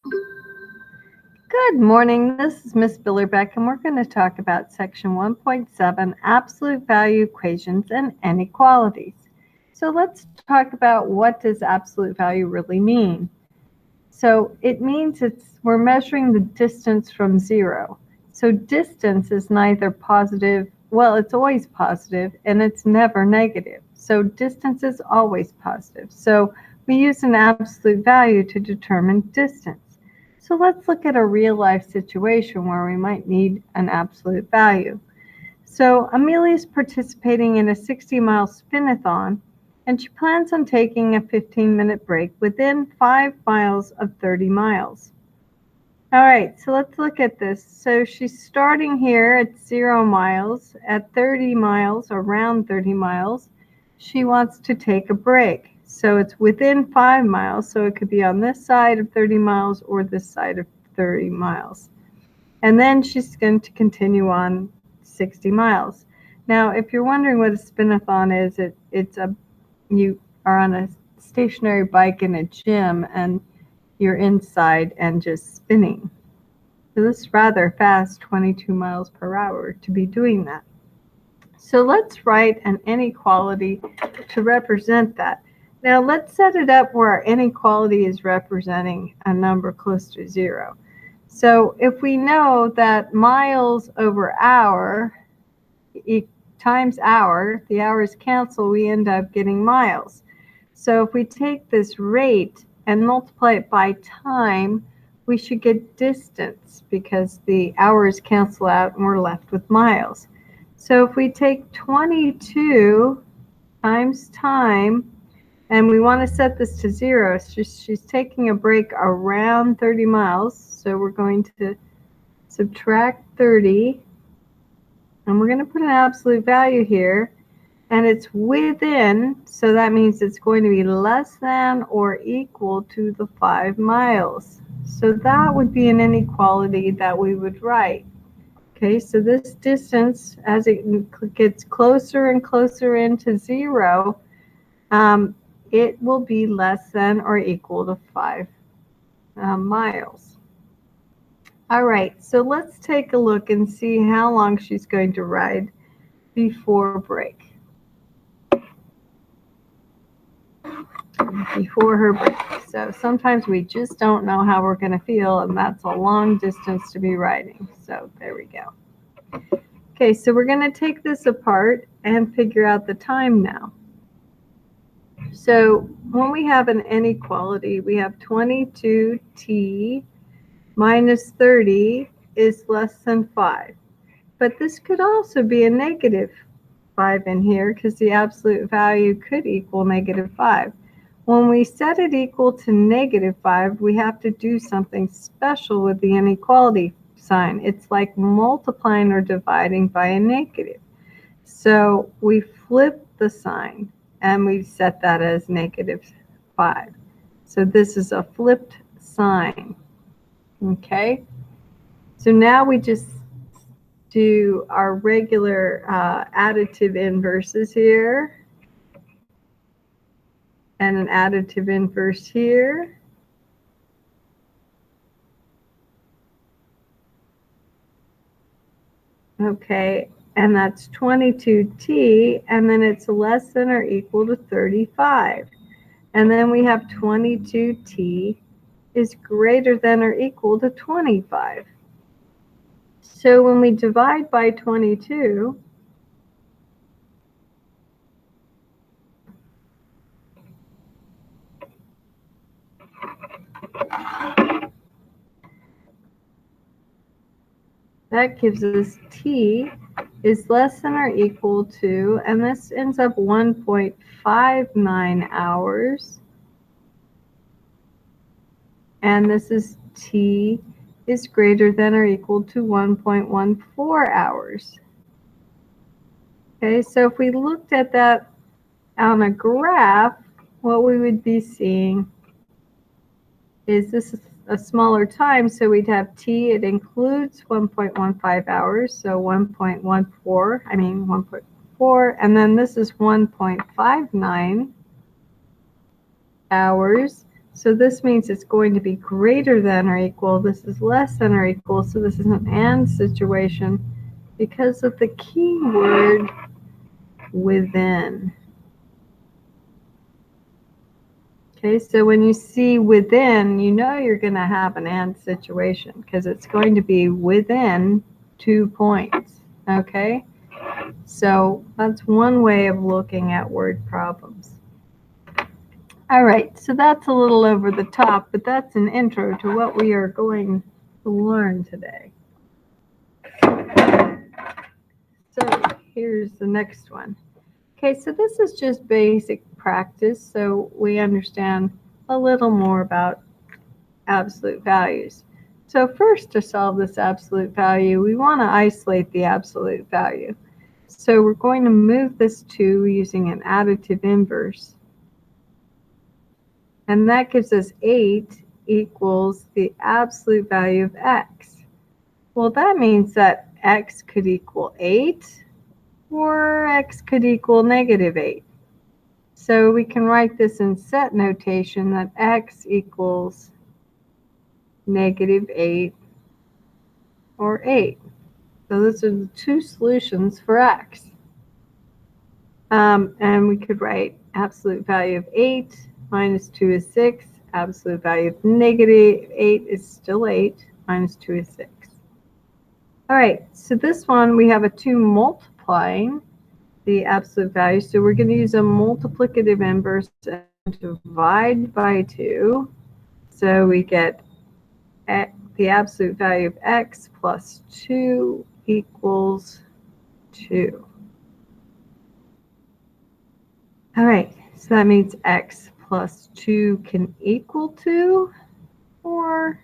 Good morning, this is Miss Billerbeck, and we're going to talk about section 1.7, absolute value equations and inequalities. So let's talk about what does absolute value really mean. So it means we're measuring the distance from zero. So distance is neither positive, well, it's always positive, and it's never negative. So distance is always positive. So we use an absolute value to determine distance. So let's look at a real life situation where we might need an absolute value. So Amelia is participating in a 60-mile spin-a-thon, and she plans on taking a 15-minute break within 5 miles of 30 miles. All right, so let's look at this. So she's starting here at 0 miles. At 30 miles, around 30 miles, she wants to take a break. So it's within 5 miles, so it could be on this side of 30 miles or this side of 30 miles. And then she's going to continue on 60 miles. Now, if you're wondering what a spin-a-thon is, you are on a stationary bike in a gym and you're inside and just spinning. So this is rather fast, 22 miles per hour to be doing that. So let's write an inequality to represent that. Now let's set it up where our inequality is representing a number close to 0. So if we know that miles over hour times hour, the hours cancel, we end up getting miles. So if we take this rate and multiply it by time, we should get distance because the hours cancel out and we're left with miles. So if we take 22 times time, and we want to set this to 0, she's taking a break around 30 miles, so we're going to subtract 30, and we're going to put an absolute value here, and it's within, so that means it's going to be less than or equal to the 5 miles. So that would be an inequality that we would write. Okay, so this distance, as it gets closer and closer into 0, it will be less than or equal to 5 miles. All right, so let's take a look and see how long she's going to ride before break. Before her break. So sometimes we just don't know how we're going to feel, and that's a long distance to be riding. So there we go. Okay, so we're going to take this apart and figure out the time now. So when we have an inequality, we have 22t minus 30 is less than 5. But this could also be a negative 5 in here because the absolute value could equal negative 5. When we set it equal to negative 5, we have to do something special with the inequality sign. It's like multiplying or dividing by a negative. So we flip the sign and we set that as negative 5. So this is a flipped sign. Okay, so now we just do our regular additive inverses here, and an additive inverse here. Okay, and that's 22t, and then it's less than or equal to 35. And then we have 22t is greater than or equal to 25. So when we divide by 22, that gives us t is less than or equal to, and this ends up 1.59 hours. And this is t is greater than or equal to 1.14 hours. Okay, so if we looked at that on a graph, what we would be seeing is this is a smaller time, so we'd have t, it includes 1.15 hours, so 1.4, and then this is 1.59 hours, So this means it's going to be greater than or equal. This is less than or equal, so this is an AND situation because of the key word within. Okay, so when you see within, you know you're going to have an AND situation because it's going to be within 2 points. Okay, so that's one way of looking at word problems. All right, so that's a little over the top, but that's an intro to what we are going to learn today. So here's the next one. Okay, so this is just basic practice, so we understand a little more about absolute values. So first, to solve this absolute value, we want to isolate the absolute value. So we're going to move this 2 using an additive inverse. And that gives us 8 equals the absolute value of x. Well, that means that x could equal 8 or x could equal -8. So we can write this in set notation that x equals -8 or 8. So those are the 2 solutions for x. And we could write absolute value of 8 minus 2 is 6. Absolute value of -8 is still 8. Minus 2 is 6. All right, so this one we have a 2 multiplying the absolute value. So we're going to use a multiplicative inverse and divide by 2. So we get the absolute value of x plus 2 equals 2. All right, so that means x plus 2 can equal 2, or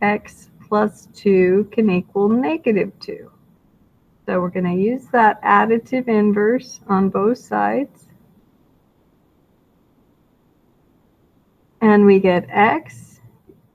x plus 2 can equal -2. So we're going to use that additive inverse on both sides. And we get x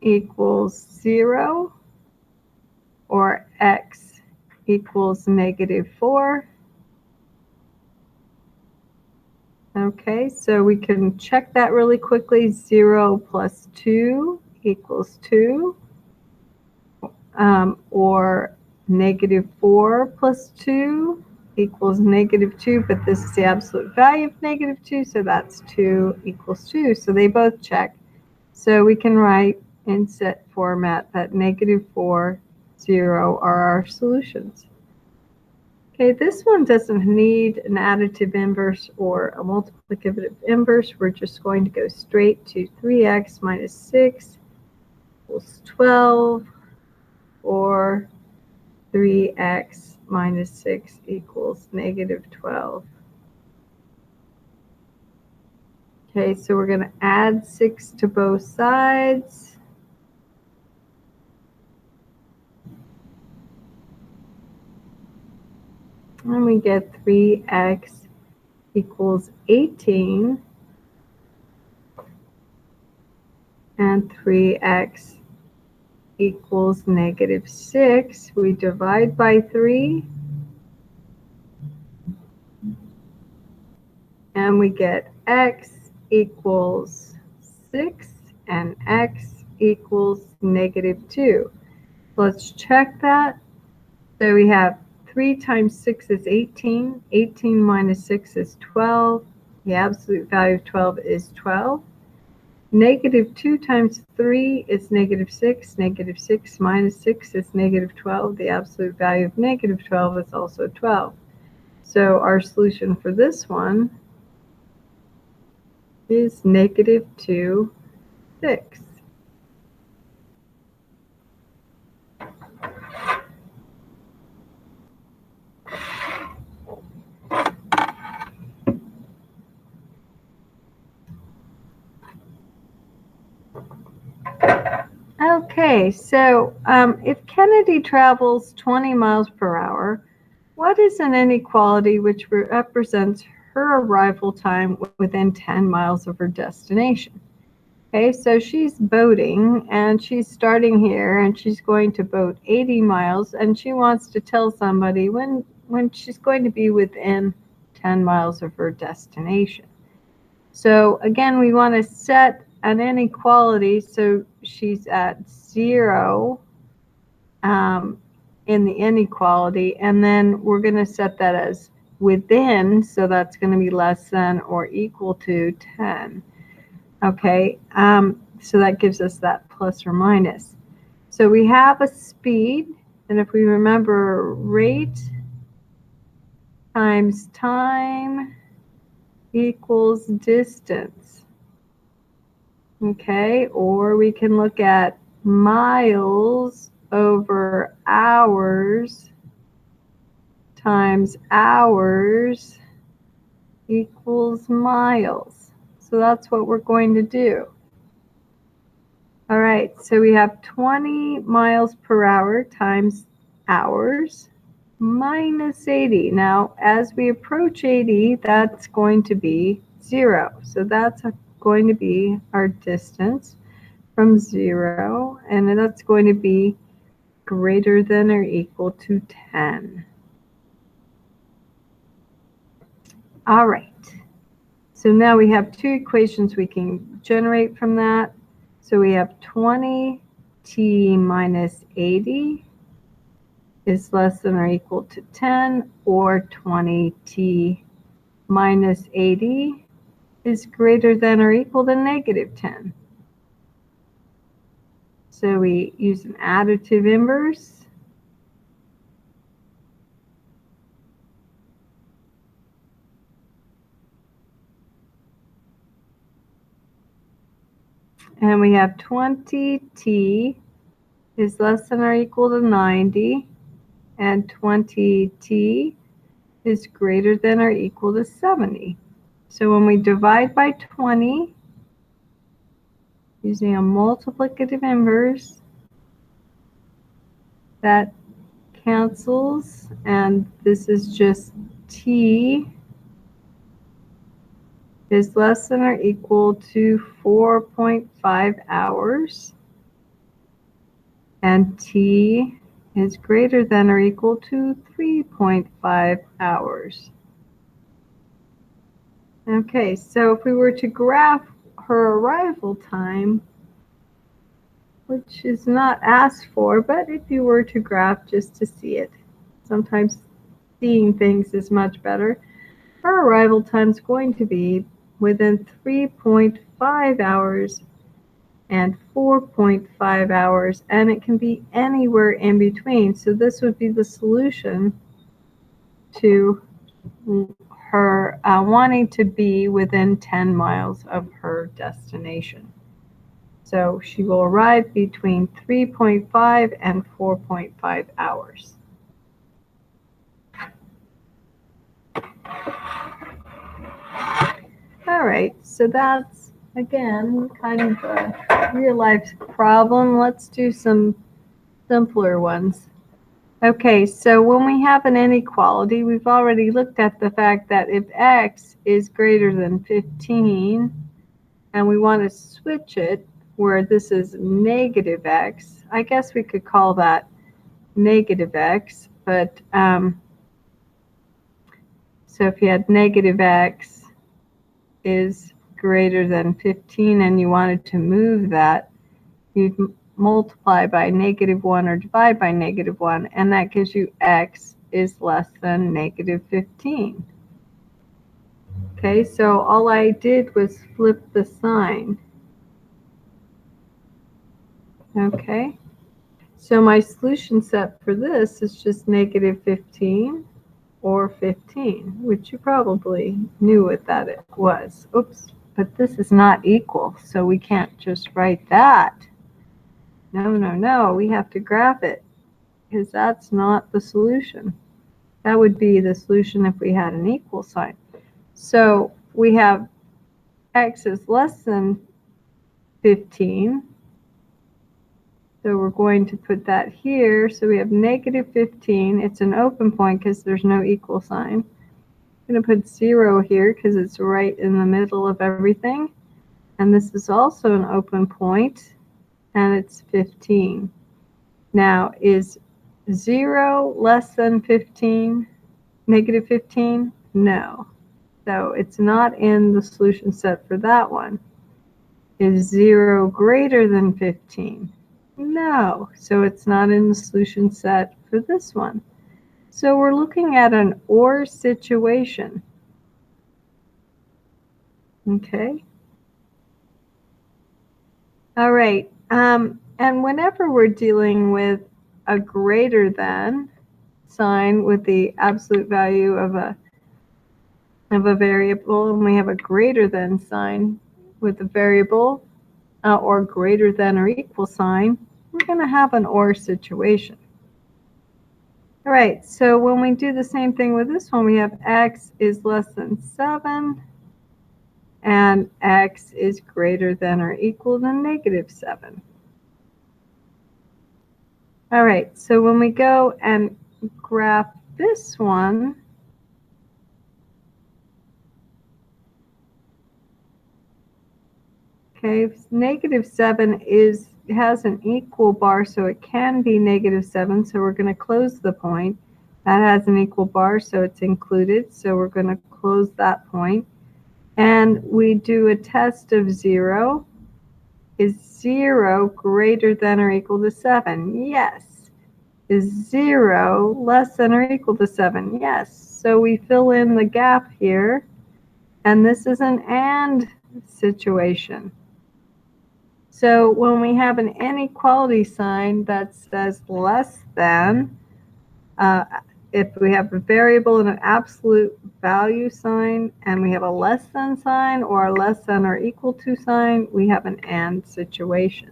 equals 0, or x equals -4. Okay, so we can check that really quickly. 0 plus 2 equals 2. Or -4 plus 2 equals -2, but this is the absolute value of -2, so that's 2 equals 2. So they both check. So we can write in set format that -4, 0 are our solutions. Okay, this one doesn't need an additive inverse or a multiplicative inverse. We're just going to go straight to 3x minus 6 equals 12, or 3x minus 6 equals -12. Okay, so we're going to add 6 to both sides. And we get 3x equals 18. And 3x equals -6. We divide by 3. And we get x equals 6 and x equals -2. Let's check that. So we have 3 times 6 is 18. 18 minus 6 is 12. The absolute value of 12 is 12. -2 times 3 is -6. -6 minus 6 is -12. The absolute value of -12 is also 12. So our solution for this one is -2, 6. Okay, so if Kennedy travels 20 miles per hour, what is an inequality which represents her arrival time within 10 miles of her destination? Okay, so she's boating and she's starting here and she's going to boat 80 miles and she wants to tell somebody when she's going to be within 10 miles of her destination. So again, we want to set an inequality, so she's at 0 in the inequality, and then we're going to set that as within, so that's going to be less than or equal to 10. Okay, so that gives us that plus or minus. So we have a speed, and if we remember, rate times time equals distance. Okay, or we can look at miles over hours times hours equals miles. So that's what we're going to do. All right, so we have 20 miles per hour times hours minus 80. Now, as we approach 80, that's going to be 0. So that's going to be our distance from 0, and that's going to be greater than or equal to 10. All right. So now we have two equations we can generate from that. So we have 20t minus 80 is less than or equal to 10, or 20t minus 80 is greater than or equal to negative 10. So we use an additive inverse. And we have 20t is less than or equal to 90, and 20t is greater than or equal to 70. So when we divide by 20, using a multiplicative inverse, that cancels, and this is just t is less than or equal to 4.5 hours, and t is greater than or equal to 3.5 hours. Okay, so if we were to graph her arrival time, which is not asked for, but if you were to graph just to see it, sometimes seeing things is much better. Her arrival time is going to be within 3.5 hours and 4.5 hours, and it can be anywhere in between. So this would be the solution to her wanting to be within 10 miles of her destination. So she will arrive between 3.5 and 4.5 hours. All right, so that's, again, kind of a real-life problem. Let's do some simpler ones. Okay, so when we have an inequality, we've already looked at the fact that if x is greater than 15, and we want to switch it where this is negative x, I guess we could call that negative x, but so if you had negative x is greater than 15 and you wanted to move that, you'd multiply by -1 or divide by -1, and that gives you x is less than -15. Okay, so all I did was flip the sign. Okay, so my solution set for this is just -15 or 15, which you probably knew what that it was. Oops, but this is not equal, so we can't just write that. No, we have to graph it, because that's not the solution. That would be the solution if we had an equal sign. So we have x is less than 15. So we're going to put that here. So we have -15. It's an open point because there's no equal sign. I'm going to put 0 here because it's right in the middle of everything. And this is also an open point, and it's 15. Now, is 0 less than 15, -15? No. So it's not in the solution set for that one. Is 0 greater than 15? No, so it's not in the solution set for this one. So we're looking at an or situation. Okay. All right. And whenever we're dealing with a greater than sign with the absolute value of a variable, and we have a greater than sign with a variable, or greater than or equal sign, we're going to have an or situation. All right, so when we do the same thing with this one, we have x is less than 7, and x is greater than or equal to negative 7. All right, so when we go and graph this one, okay, negative 7 has an equal bar, so it can be negative 7, so we're going to close the point. That has an equal bar, so it's included, so we're going to close that point. And we do a test of 0. Is 0 greater than or equal to 7? Yes. Is 0 less than or equal to 7? Yes. So we fill in the gap here, and this is an AND situation. So when we have an inequality sign that says less than, if we have a variable and an absolute value sign, and we have a less than sign or a less than or equal to sign, we have an AND situation.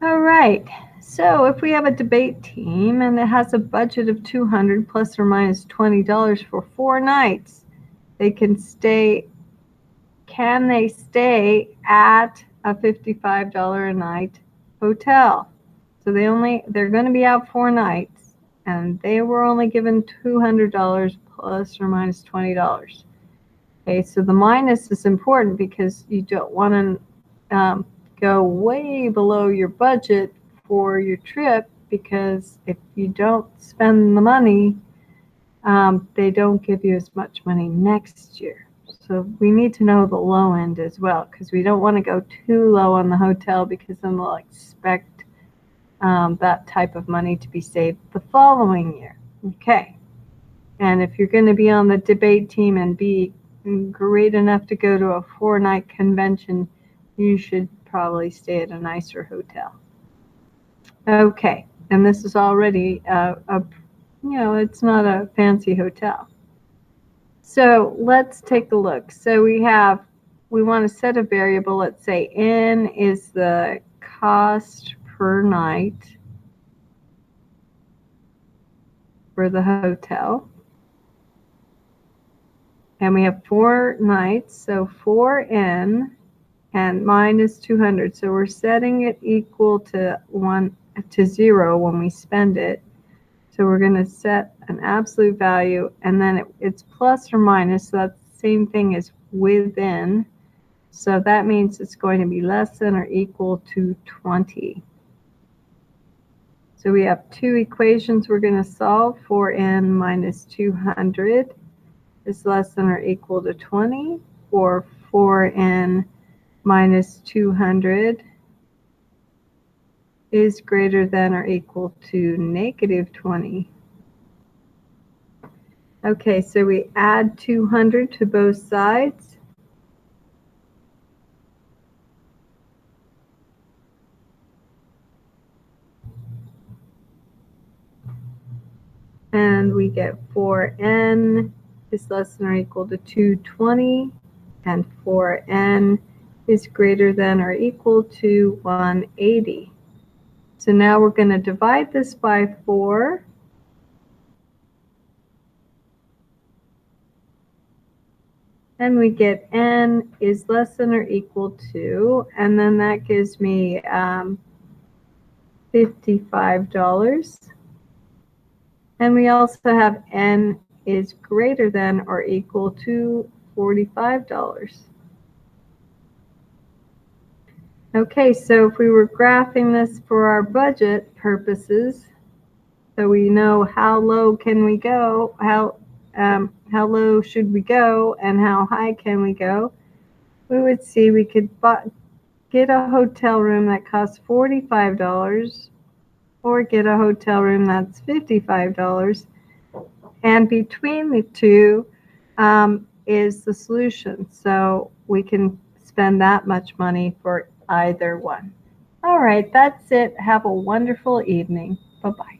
All right, so if we have a debate team and it has a budget of $200 plus or minus $20 for 4 nights, can they stay at a $55 a night hotel? So they're going to be out 4 nights, and they were only given $200 plus or minus $20. Okay, so the minus is important because you don't want to go way below your budget for your trip, because if you don't spend the money, they don't give you as much money next year. So we need to know the low end as well, because we don't want to go too low on the hotel, because then they'll expect that type of money to be saved the following year. Okay. And if you're going to be on the debate team and be great enough to go to a 4-night convention, you should probably stay at a nicer hotel. Okay. And this is already it's not a fancy hotel. So let's take a look. So we want to set a variable. Let's say N is the cost per night for the hotel. And we have 4 nights, so 4N and minus 200. So we're setting it equal to 0 when we spend it. So we're going to set an absolute value, and then it's plus or minus, so that's the same thing as within. So that means it's going to be less than or equal to 20. So we have 2 equations we're going to solve. 4N minus 200 is less than or equal to 20, or 4N minus 200 is greater than or equal to negative 20. Okay, so we add 200 to both sides. And we get 4N is less than or equal to 220, and 4N is greater than or equal to 180. So now we're going to divide this by 4. And we get N is less than or equal to, and then that gives me $55. And we also have N is greater than or equal to $45. Okay, so if we were graphing this for our budget purposes, so we know how low can we go, how low should we go, and how high can we go. We would see we could get a hotel room that costs $45 or get a hotel room that's $55. And between the two is the solution. So we can spend that much money for either one. All right, that's it. Have a wonderful evening. Bye-bye.